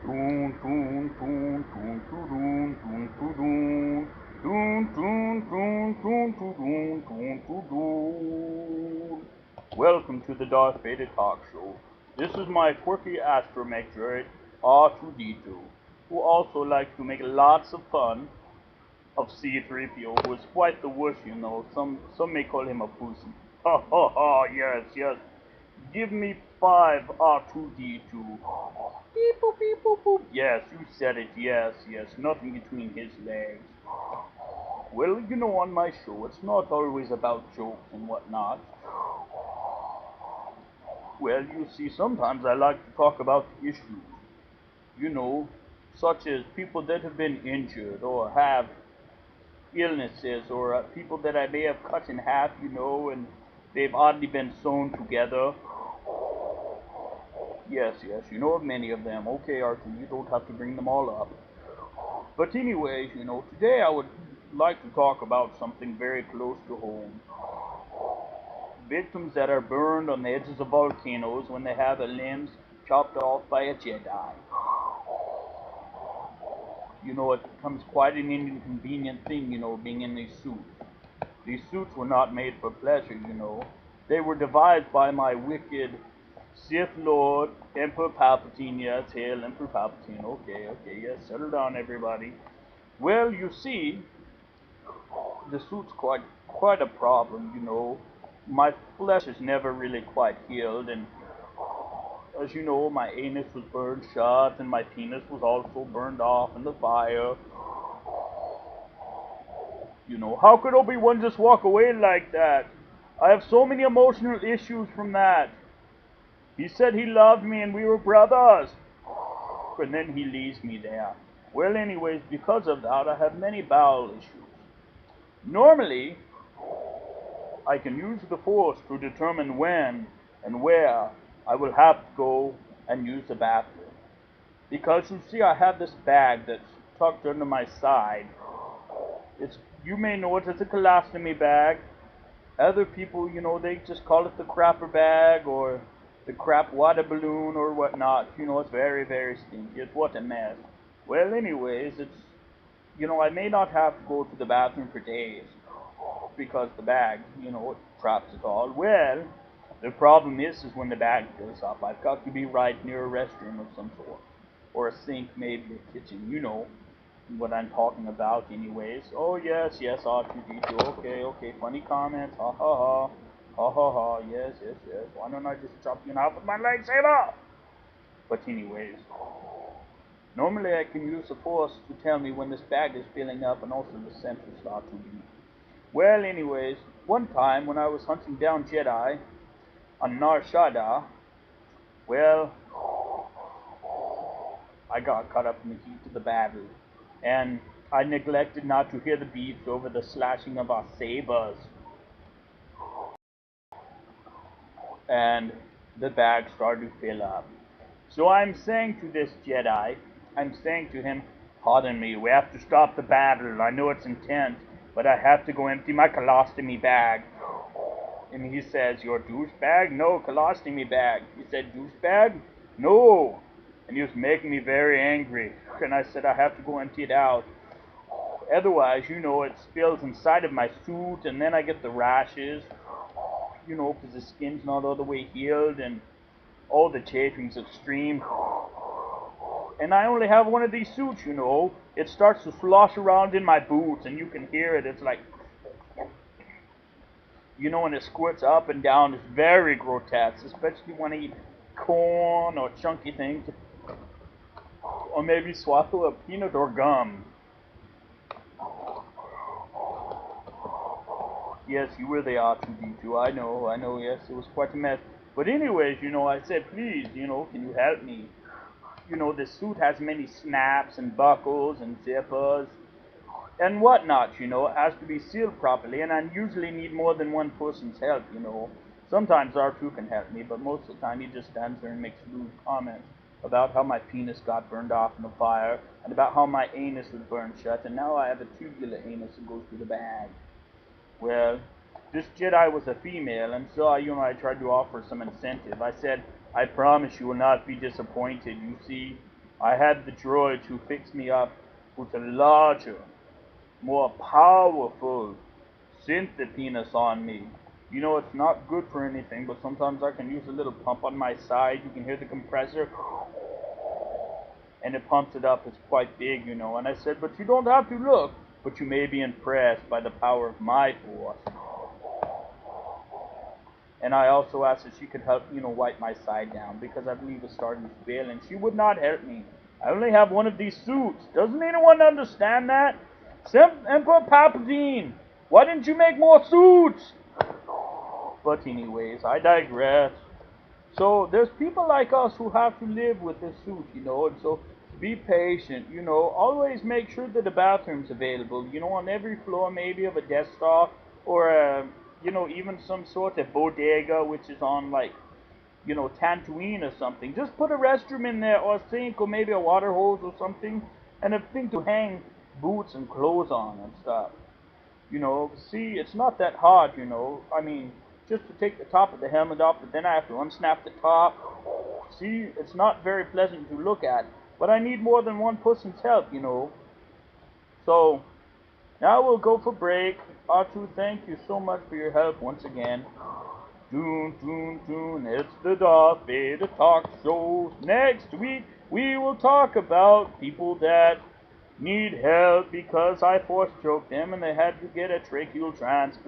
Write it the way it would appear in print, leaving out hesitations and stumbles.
Toon, toon, toon, toon, toon, toon, toon, toon, toon, toon, toon, toon, toon, toon, toon. Welcome to the Darth Vader talk show. This is my quirky astromech droid, R2D2, who also likes to make lots of fun of C3PO, who is quite the wuss, you know. Some may call him a pussy. Ha ha ha, yes, yes. Give me 5 R2D2. Beep boop beep boop boop. Yes, you said it, yes, yes. Nothing between his legs. Well, you know, on my show, it's not always about jokes and whatnot. Well, you see, sometimes I like to talk about issues, you know, such as people that have been injured or have illnesses or people that I may have cut in half, you know, and they've oddly been sewn together. Yes, yes, you know of many of them. Okay, Arthur, you don't have to bring them all up. But anyways, you know, today I would like to talk about something very close to home. Victims that are burned on the edges of volcanoes when they have their limbs chopped off by a Jedi. You know, it becomes quite an inconvenient thing, you know, being in these suits. These suits were not made for pleasure, you know. They were devised by my wicked Sith Lord, Emperor Palpatine. Yes, hail Emperor Palpatine. Okay, okay, yes, settle down, everybody. Well, you see, the suit's quite a problem, you know. My flesh is never really quite healed, and as you know, my anus was burned shut, and my penis was also burned off in the fire. You know, how could Obi-Wan just walk away like that? I have so many emotional issues from that. He said he loved me and we were brothers. And then he leaves me there. Well, anyways, because of that, I have many bowel issues. Normally, I can use the Force to determine when and where I will have to go and use the bathroom. Because you see, I have this bag that's tucked under my side. It's, you may know it as a colostomy bag. Other people, you know, they just call it the crapper bag or the crap water balloon or whatnot. You know, it's very, very stinky. It's what a mess. Well, anyways, it's, you know, I may not have to go to the bathroom for days because the bag, you know, it traps it all. Well, the problem is when the bag fills up, I've got to be right near a restroom of some sort, or a sink, maybe a kitchen. You know what I'm talking about, anyways. Oh yes, yes, R2D2. Okay, okay. Funny comments. Ha ha ha. Ha ha ha. Yes, yes, yes. Why don't I just chop you in half with my lightsaber? But anyways, normally I can use the Force to tell me when this bag is filling up and also the sensors start to beep. Well, anyways, one time when I was hunting down Jedi on Nar Shaddaa, well, I got caught up in the heat of the battle, and I neglected not to hear the beeps over the slashing of our sabers, and the bag started to fill up. So I'm saying to this Jedi, I'm saying to him, pardon me, we have to stop the battle. I know it's intense, but I have to go empty my colostomy bag. And he says, your douchebag? No, colostomy bag. He said, douchebag? No. And he was making me very angry. And I said, I have to go empty it out. Otherwise, you know, it spills inside of my suit, and then I get the rashes, you know, because the skin's not all the way healed, and all the chafing's extreme. And I only have one of these suits, you know. It starts to slosh around in my boots, and you can hear it. It's like, you know, when it squirts up and down. It's very grotesque, especially when I eat corn or chunky things, or maybe swallow a peanut or gum. Yes, you were the R2D2. I know, yes, it was quite a mess. But anyways, you know, I said, please, you know, can you help me? You know, this suit has many snaps and buckles and zippers and whatnot, you know. It has to be sealed properly, and I usually need more than one person's help, you know. Sometimes R2 can help me, but most of the time he just stands there and makes rude comments about how my penis got burned off in the fire and about how my anus was burned shut, and now I have a tubular anus that goes through the bag. Well, this Jedi was a female, and so you know I tried to offer some incentive. I said, I promise you will not be disappointed. You see, I had the droids who fixed me up with a larger, more powerful synth penis on me. You know, it's not good for anything, but sometimes I can use a little pump on my side. You can hear the compressor, and it pumps it up. It's quite big, you know. And I said, but you don't have to look, but you may be impressed by the power of my force. And I also asked if she could help, you know, wipe my side down because I believe it's starting to fail, and she would not help me. I only have one of these suits. Doesn't anyone understand that? Emperor Palpatine, why didn't you make more suits? But anyways, I digress. So there's people like us who have to live with this suit, you know, and so be patient, you know. Always make sure that the bathroom's available, you know, on every floor maybe of a death star or you know, even some sort of bodega which is on like, you know, Tatooine or something. Just put a restroom in there or a sink or maybe a water hose or something and a thing to hang boots and clothes on and stuff. You know, see, it's not that hard, you know. I mean, just to take the top of the helmet off, but then I have to unsnap the top. See, it's not very pleasant to look at. But I need more than one person's help, you know. So, now we'll go for break. R2, thank you so much for your help once again. Doon, doon, doon, it's the Darth Vader talk show. Next week, we will talk about people that need help because I force choked them and they had to get a tracheal transplant.